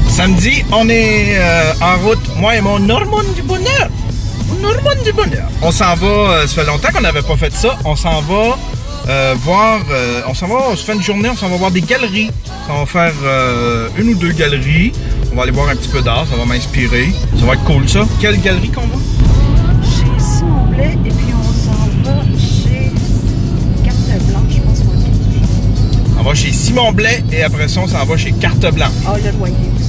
Samedi, on est en route, moi et mon Normand du bonheur. Mon Normand du bonheur. On s'en va, ça fait longtemps qu'on n'avait pas fait ça. On s'en va voir, on se fait une journée, on s'en va voir des galeries. On va faire une ou deux galeries. On va aller voir un petit peu d'art, ça va m'inspirer. Ça va être cool ça. Quelle galerie qu'on va? Chez Simon Blais et puis on s'en va chez Carte Blanche, je pense qu'on va. On va chez Simon Blais et après ça, on s'en va chez Carte Blanche. Ah, le loyer aussi.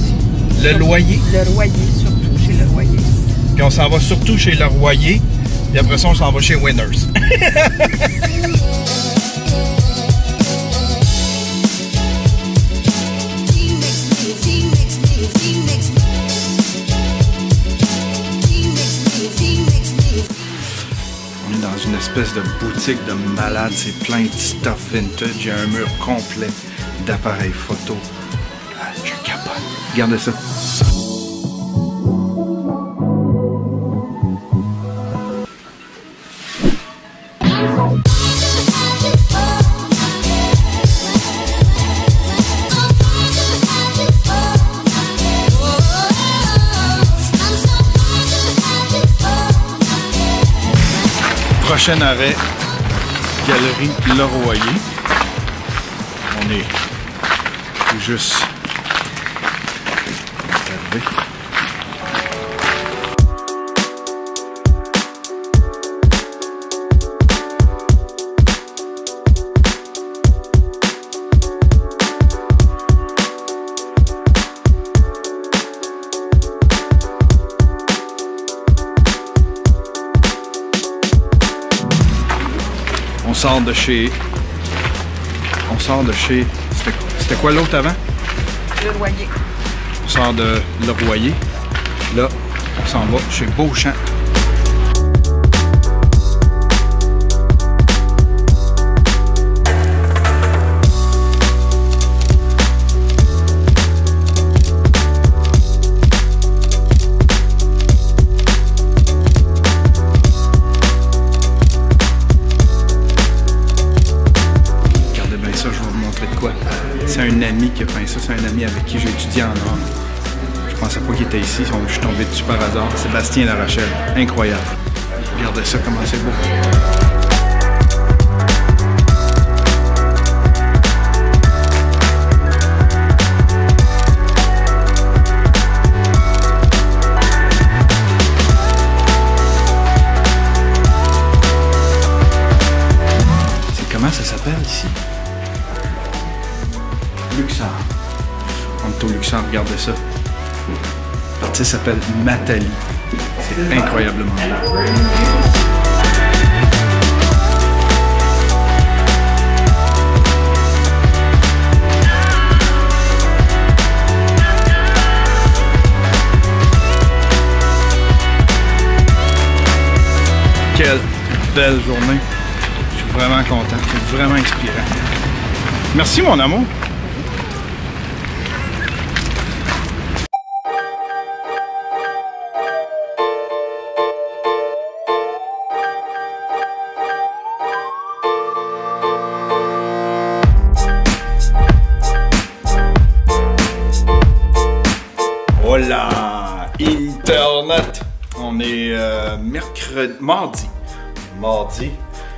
Le loyer? Le loyer, surtout chez le loyer. Puis on s'en va surtout chez le Royer. Puis après ça, on s'en va chez Winners. On est dans une espèce de boutique de malade. C'est plein de stuff vintage. Il y a un mur complet d'appareils photo. Ah, je capote. Regardez ça. Prochain arrêt, Galerie Le Royer. On est tout juste arrivé. On sort de chez... C'était quoi l'autre avant? Le Royer. On sort de Le Royer. Là, on s'en va chez Beauchamp. C'est un ami qui a peint ça, c'est un ami avec qui j'ai étudié en art. Je pensais pas qu'il était ici, je suis tombé dessus par hasard. Sébastien Larachelle, incroyable. Regardez ça, comment c'est beau. Comment ça s'appelle ici? Luxor. On est au Luxor, regardez ça. La partie s'appelle Matali. C'est incroyablement beau. Quelle belle journée. Je suis vraiment content. C'est vraiment inspirant. Merci mon amour. Voilà, Internet. On est mardi.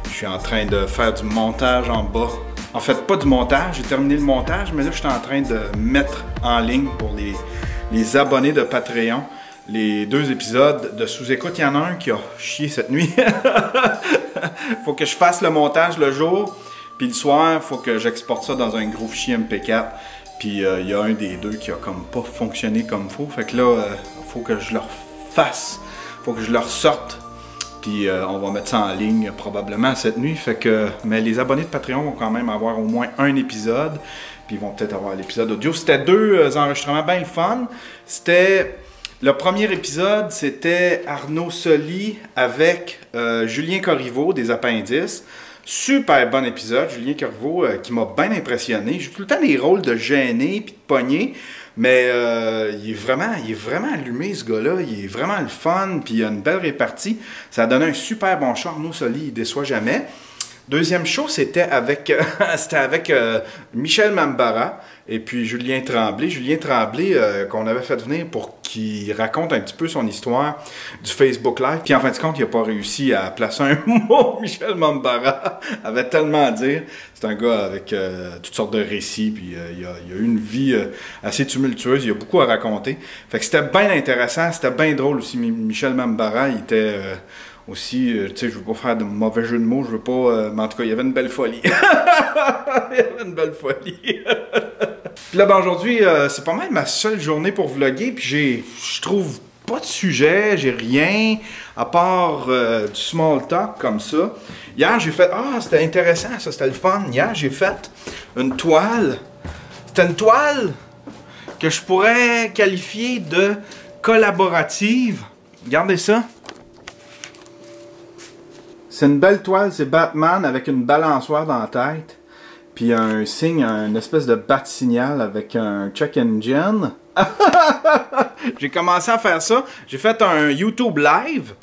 Je suis en train de faire du montage en bas. En fait, pas du montage, j'ai terminé le montage, mais là, je suis en train de mettre en ligne pour les abonnés de Patreon les 2 épisodes de sous-écoute. Il y en a un qui a chié cette nuit. Faut que je fasse le montage le jour, puis le soir, faut que j'exporte ça dans un gros fichier MP4. Puis il y a un des deux qui a comme pas fonctionné comme faut. Fait que là, faut que je le refasse. Faut que je le ressorte. Puis on va mettre ça en ligne probablement cette nuit. Fait que, mais les abonnés de Patreon vont quand même avoir au moins un épisode. Puis ils vont peut-être avoir l'épisode audio. C'était 2 enregistrements bien le fun. C'était Le premier épisode, c'était Arnaud Soli avec Julien Corriveau des Appendices. Super bon épisode, Julien Corriveau qui m'a bien impressionné. J'ai tout le temps des rôles de gêné puis de pogné, mais il est vraiment allumé ce gars-là. Il est vraiment le fun, puis il a une belle répartie. Ça a donné un super bon show. Arnaud Soli, il déçoit jamais. Deuxième show, c'était avec, Michel Mambara et puis Julien Tremblay. Julien Tremblay, qu'on avait fait venir pour qu'il raconte un petit peu son histoire du Facebook Live. Puis en fin de compte, il n'a pas réussi à placer un mot. Michel Mambara avait tellement à dire. C'est un gars avec toutes sortes de récits, puis il a eu une vie assez tumultueuse. Il a beaucoup à raconter. Fait que c'était bien intéressant, c'était bien drôle aussi. Michel Mambara, il était... aussi, tu sais, je veux pas faire de mauvais jeu de mots, je veux pas... mais en tout cas, il y avait une belle folie. Il y avait une belle folie. Puis là, ben aujourd'hui, c'est pas mal ma seule journée pour vlogger, puis je trouve pas de sujet, j'ai rien, à part du small talk comme ça. Hier, j'ai fait... Ah, c'était intéressant, ça, c'était le fun. Hier, j'ai fait une toile. C'était une toile que je pourrais qualifier de collaborative. Regardez ça. C'est une belle toile, c'est Batman avec une balançoire dans la tête. Puis un signe, une espèce de bat-signal avec un check engine. J'ai commencé à faire ça. J'ai fait un YouTube live.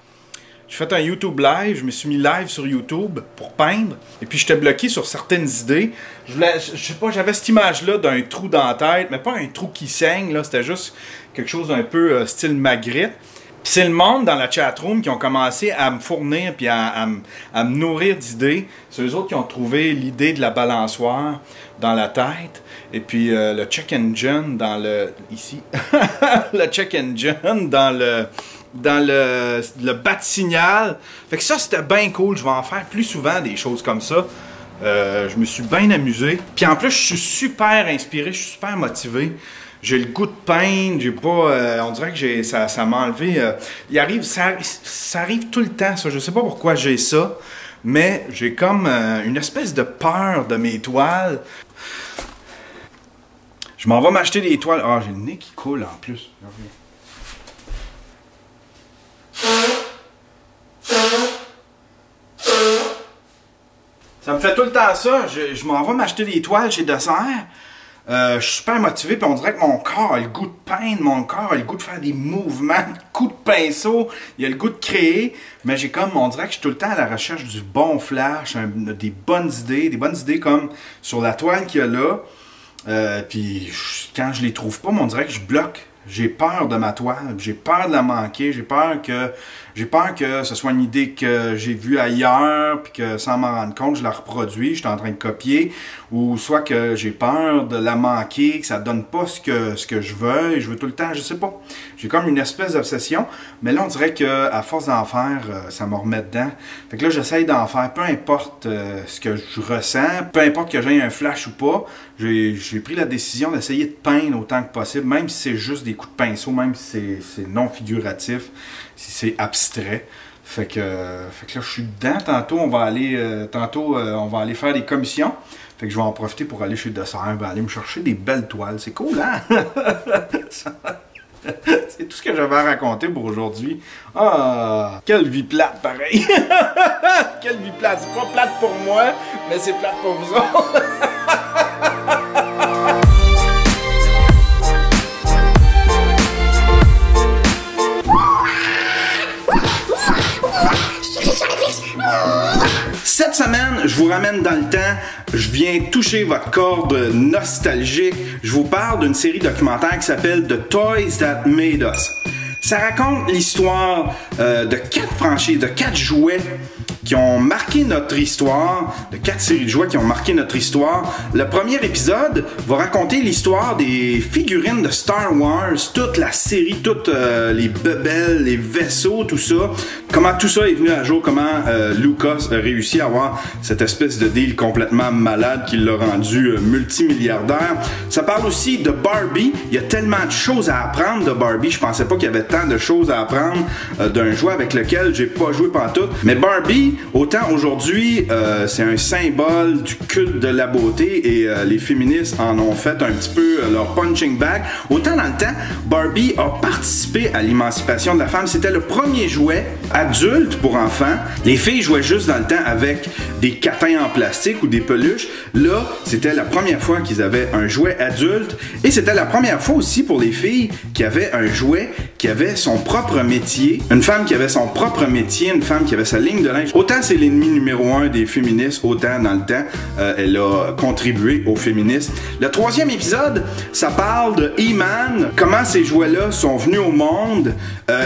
Je me suis mis live sur YouTube pour peindre. Et puis j'étais bloqué sur certaines idées. Je sais pas, j'avais cette image-là d'un trou dans la tête, mais pas un trou qui saigne, là. C'était juste quelque chose d'un peu style Magritte. Puis c'est le monde dans la chatroom qui ont commencé à me fournir puis à me nourrir d'idées. C'est eux autres qui ont trouvé l'idée de la balançoire dans la tête. Et puis le check engine dans le... Ici. Le check engine dans le bat-signal. Fait que ça, c'était bien cool. Je vais en faire plus souvent des choses comme ça. Je me suis bien amusé. Puis en plus, je suis super inspiré, je suis super motivé. J'ai le goût de peindre, j'ai pas... on dirait que ça m'a enlevé... ça arrive tout le temps, ça. Je sais pas pourquoi j'ai ça, mais j'ai comme une espèce de peur de mes toiles. Je m'en vais m'acheter des toiles. Ah, j'ai le nez qui coule en plus. Ça me fait tout le temps ça. Je m'en vais m'acheter des toiles chez Dessert. Je suis super motivé, puis on dirait que mon corps a le goût de peindre, mon corps a le goût de faire des mouvements, de coups de pinceau, il a le goût de créer, mais on dirait que je suis tout le temps à la recherche du bon flash, des bonnes idées comme sur la toile qu'il y a là, puis quand je les trouve pas, on dirait que je bloque. J'ai peur de ma toile, j'ai peur de la manquer, j'ai peur que ce soit une idée que j'ai vue ailleurs, puis que sans m'en rendre compte, je la reproduis, je suis en train de copier, ou soit que j'ai peur de la manquer, que ça donne pas ce que je veux, et je veux tout le temps, je sais pas. J'ai comme une espèce d'obsession, mais là on dirait que à force d'en faire, ça me remet dedans. Fait que là j'essaye d'en faire, peu importe ce que je ressens, peu importe que j'aie un flash ou pas, j'ai pris la décision d'essayer de peindre autant que possible, même si c'est juste des coups de pinceau, même si c'est non figuratif, si c'est abstrait. Fait que là, je suis dedans. Tantôt, on va aller faire des commissions. Fait que je vais en profiter pour aller chez Dessert, aller me chercher des belles toiles. C'est cool, hein? C'est tout ce que j'avais à raconter pour aujourd'hui. Ah, quelle vie plate, pareil. Quelle vie plate. C'est pas plate pour moi, mais c'est plate pour vous autres. Cette semaine, je vous ramène dans le temps, je viens toucher votre corde nostalgique. Je vous parle d'une série documentaire qui s'appelle The Toys That Made Us. Ça raconte l'histoire de 4 franchises, de 4 jouets qui ont marqué notre histoire, de 4 séries de jouets qui ont marqué notre histoire. Le premier épisode va raconter l'histoire des figurines de Star Wars, toute la série, toutes les bebelles, les vaisseaux, tout ça. Comment tout ça est venu à jour, comment Lucas a réussi à avoir cette espèce de deal complètement malade qui l'a rendu multimilliardaire. Ça parle aussi de Barbie. Il y a tellement de choses à apprendre de Barbie. Je pensais pas qu'il y avait tant de choses à apprendre d'un jouet avec lequel j'ai pas joué pantoute. Mais Barbie, Barbie, autant aujourd'hui, c'est un symbole du culte de la beauté et les féministes en ont fait un petit peu leur punching bag. Autant dans le temps, Barbie a participé à l'émancipation de la femme. C'était le premier jouet adulte pour enfants. Les filles jouaient juste dans le temps avec des catins en plastique ou des peluches. Là, c'était la première fois qu'ils avaient un jouet adulte et c'était la première fois aussi pour les filles qui avaient un jouet qui avait son propre métier. Une femme qui avait son propre métier, une femme qui avait sa ligne de linge. Autant c'est l'ennemi numéro 1 des féministes, autant dans le temps, elle a contribué aux féministes. Le troisième épisode, ça parle de He-Man, comment ces jouets-là sont venus au monde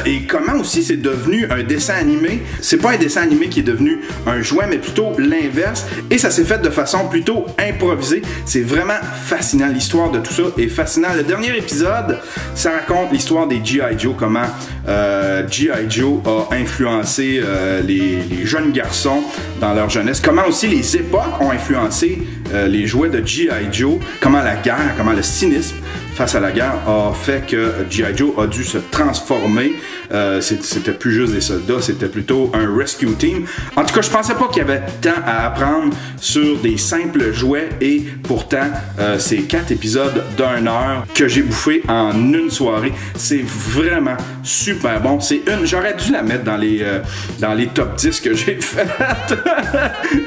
et comment aussi c'est devenu un dessin animé. C'est pas un dessin animé qui est devenu un jouet, mais plutôt l'inverse. Et ça s'est fait de façon plutôt improvisée. C'est vraiment fascinant. L'histoire de tout ça est fascinant. Le dernier épisode, ça raconte l'histoire des G.I. Joe, comment G.I. Joe a influencé les jeunes garçons dans leur jeunesse, comment aussi les époques ont influencé les jouets de G.I. Joe, comment la guerre, comment le cynisme face à la guerre a fait que G.I. Joe a dû se transformer. C'était plus juste des soldats, c'était plutôt un rescue team. En tout cas, je pensais pas qu'il y avait tant à apprendre sur des simples jouets et pourtant, c'est 4 épisodes d'1 heure que j'ai bouffé en une soirée. C'est vraiment super bon. J'aurais dû la mettre dans les top 10 que j'ai faites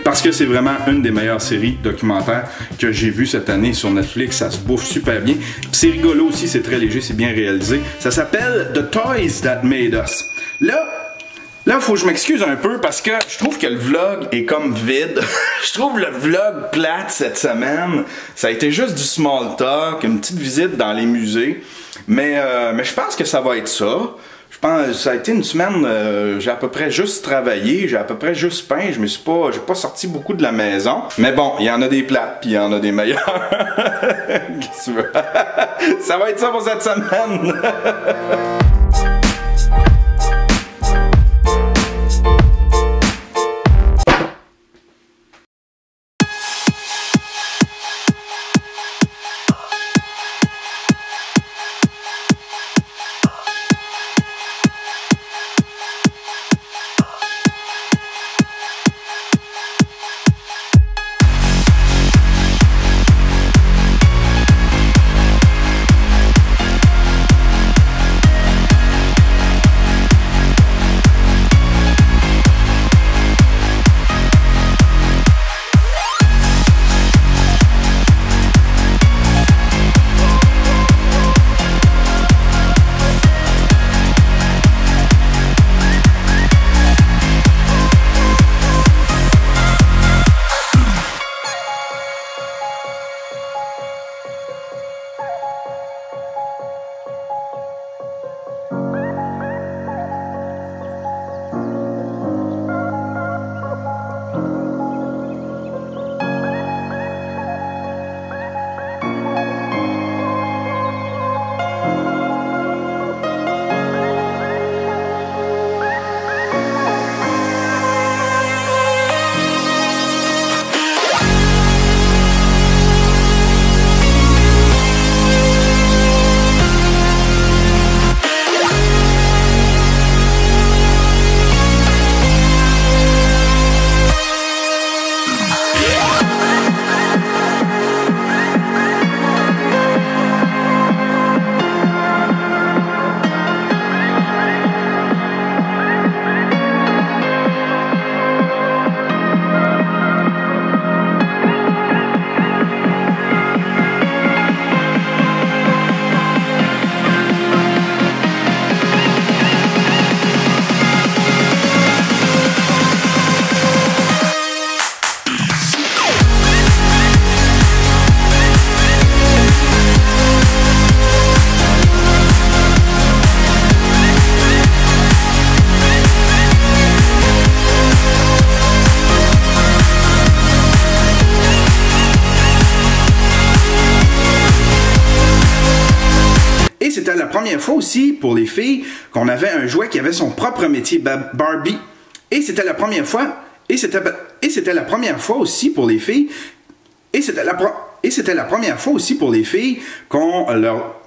parce que c'est vraiment une des meilleures séries documentaires que j'ai vues cette année sur Netflix. Ça se bouffe super bien. C'est rigolo aussi, c'est très léger, c'est bien réalisé. Ça s'appelle The Toys That Made Us. Là, faut que je m'excuse un peu parce que je trouve que le vlog est comme vide. Je trouve le vlog plate cette semaine. Ça a été juste du small talk, une petite visite dans les musées. Mais je pense que ça va être ça. Je pense que ça a été une semaine, j'ai à peu près juste travaillé, j'ai à peu près juste peint, j'ai pas sorti beaucoup de la maison. Mais bon, il y en a des plates, puis il y en a des meilleurs. Qu'est-ce que tu veux? Ça va être ça pour cette semaine. c'était la première fois aussi pour les filles qu'on avait un jouet qui avait son propre métier, Barbie. Et c'était la première fois, et c'était la première fois aussi pour les filles, et c'était la première fois aussi pour les filles qu'on leur...